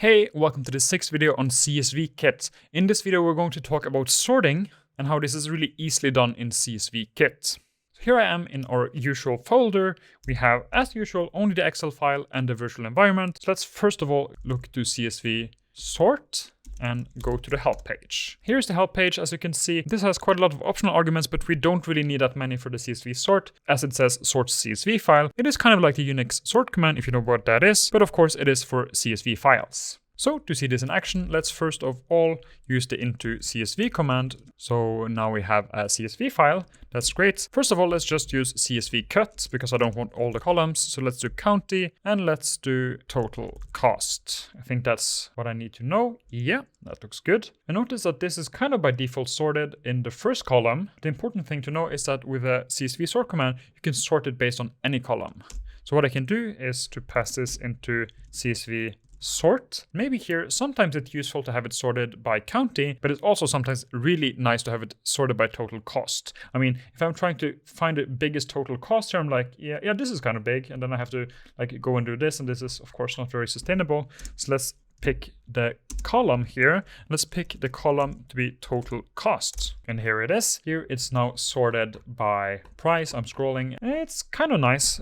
Hey, welcome to the sixth video on CSVkit. In this video, we're going to talk about sorting and how this is really easily done in CSVkit. So here I am in our usual folder. We have, as usual, only the Excel file and the virtual environment. So let's first of all look to csvsort and go to the help page. Here's the help page. As you can see, this has quite a lot of optional arguments, but we don't really need that many for the CSV sort, as it says sort CSV file. It is kind of like the Unix sort command, if you know what that is, but of course it is for CSV files. So to see this in action, let's first of all use the into CSV command. So now we have a CSV file. That's great. First of all, let's just use csvcut because I don't want all the columns. So let's do county and let's do total cost. I think that's what I need to know. Yeah, that looks good. And notice that this is kind of by default sorted in the first column. The important thing to know is that with a CSV sort command, you can sort it based on any column. So what I can do is to pass this into CSV sort. Maybe here, sometimes it's useful to have it sorted by county, but it's also sometimes really nice to have it sorted by total cost. I mean, if I'm trying to find the biggest total cost here, I'm like, yeah, this is kind of big. And then I have to like go and do this. And this is of course not very sustainable. So let's pick the column here. Let's pick the column to be total cost. And here it is. Here it's now sorted by price. I'm scrolling. It's kind of nice,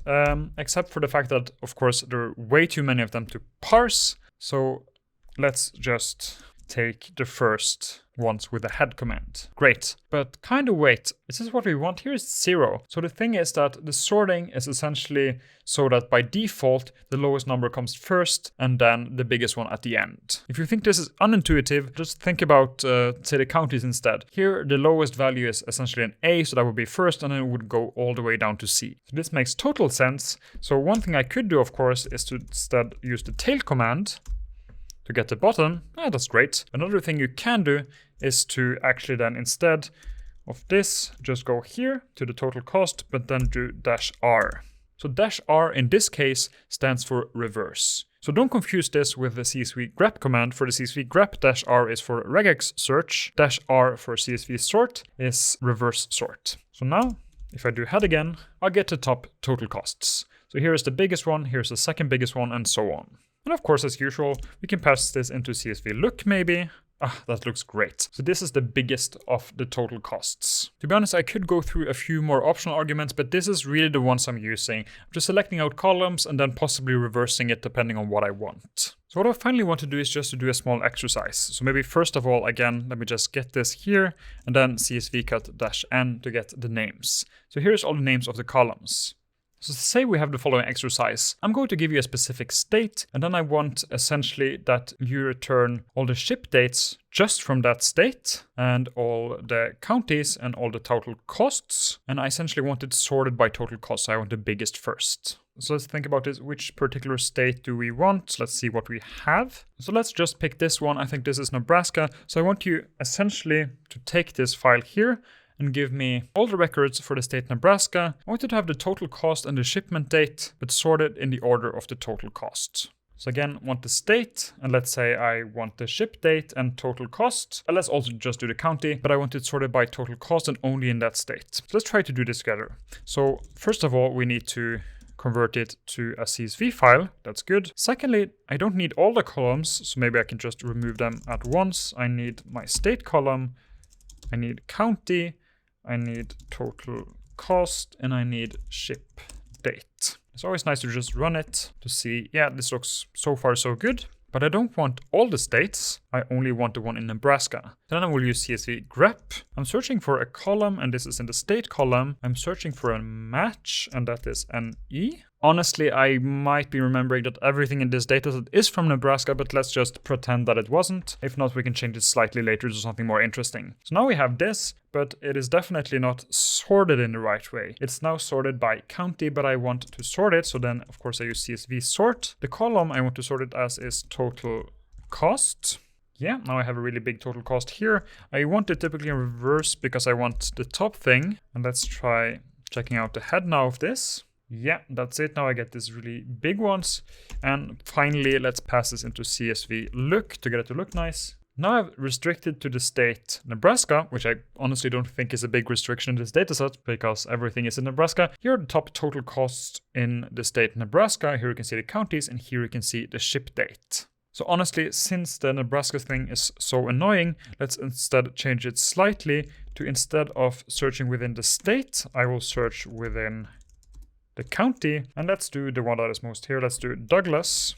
except for the fact that, of course, there are way too many of them to parse. So let's just take the first ones with the head command. Great, but kind of wait, is this what we want? Here is 0. So the thing is that the sorting is essentially so that by default, the lowest number comes first and then the biggest one at the end. If you think this is unintuitive, just think about, say, the counties instead. Here, the lowest value is essentially an A, so that would be first, and then it would go all the way down to C. So this makes total sense. So one thing I could do, of course, is to instead use the tail command to get the bottom. That's great. Another thing you can do is to actually then, instead of this, just go here to the total cost, but then do -r. So -r in this case stands for reverse. So don't confuse this with the CSV grep command. For the CSV grep, -r is for regex search, -r for CSV sort is reverse sort. So now, if I do head again, I'll get the top total costs. So here is the biggest one, here's the second biggest one, and so on. And of course, as usual, we can pass this into CSV look maybe. That looks great. So this is the biggest of the total costs. To be honest, I could go through a few more optional arguments, but this is really the ones I'm using. I'm just selecting out columns and then possibly reversing it depending on what I want. So what I finally want to do is just to do a small exercise. So maybe first of all, again, let me just get this here and then csvcut-n to get the names. So here's all the names of the columns. So say we have the following exercise. I'm going to give you a specific state, and then I want essentially that you return all the ship dates just from that state, and all the counties and all the total costs. And I essentially want it sorted by total cost. So I want the biggest first. So let's think about this. Which particular state do we want? Let's see what we have. So let's just pick this one. I think this is Nebraska. So I want you essentially to take this file here and give me all the records for the state Nebraska. I want it to have the total cost and the shipment date, but sorted in the order of the total cost. So again, I want the state, and let's say I want the ship date and total cost. And let's also just do the county, but I want it sorted by total cost and only in that state. So let's try to do this together. So first of all, we need to convert it to a CSV file. That's good. Secondly, I don't need all the columns, so maybe I can just remove them at once. I need my state column, I need county, I need total cost, and I need ship date. It's always nice to just run it to see, yeah, this looks so far so good. But I don't want all the states. I only want the one in Nebraska. Then I will use CSV grep. I'm searching for a column, and this is in the state column. I'm searching for a match, and that is an E. Honestly, I might be remembering that everything in this dataset is from Nebraska, but let's just pretend that it wasn't. If not, we can change it slightly later to something more interesting. So now we have this, but it is definitely not sorted in the right way. It's now sorted by county, but I want to sort it. So then, of course, I use CSV sort. The column I want to sort it as is total cost. Yeah, now I have a really big total cost here. I want it typically in reverse because I want the top thing. And let's try checking out the head now of this. Yeah, that's it. Now I get these really big ones. And finally, let's pass this into CSV look to get it to look nice. Now I've restricted to the state Nebraska, which I honestly don't think is a big restriction in this dataset because everything is in Nebraska. Here are the top total costs in the state Nebraska. Here you can see the counties, and here you can see the ship date. So honestly, since the Nebraska thing is so annoying, let's instead change it slightly to, instead of searching within the state, I will search within the county. And let's do the one that is most here. Let's do Douglas.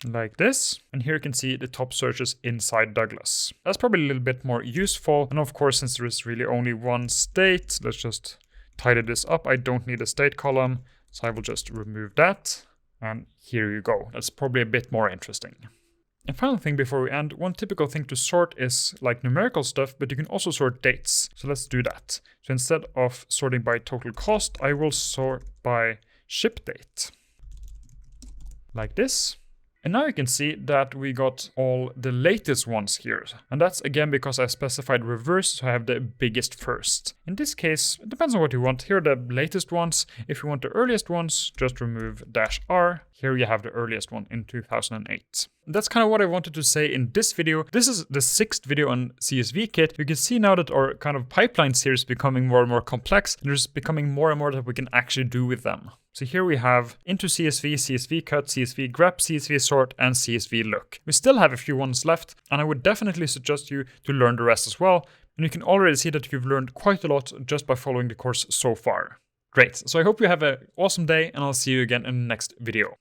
Like this. And here you can see the top searches inside Douglas. That's probably a little bit more useful. And of course, since there is really only one state, let's just tidy this up. I don't need a state column, so I will just remove that. And here you go. That's probably a bit more interesting. And final thing before we end, one typical thing to sort is like numerical stuff, but you can also sort dates. So let's do that. So instead of sorting by total cost, I will sort by ship date. Like this. And now you can see that we got all the latest ones here. And that's again because I specified reverse, so I have the biggest first. In this case, it depends on what you want. Here are the latest ones. If you want the earliest ones, just remove -R. Here you have the earliest one in 2008. That's kind of what I wanted to say in this video. This is the 6th video on CSVkit. You can see now that our kind of pipeline series is becoming more and more complex, and there's becoming more and more that we can actually do with them. So here we have into CSV, CSVcut, CSVgrep, CSVsort, and CSVlook. We still have a few ones left, and I would definitely suggest you to learn the rest as well. And you can already see that you've learned quite a lot just by following the course so far. Great, so I hope you have an awesome day, and I'll see you again in the next video.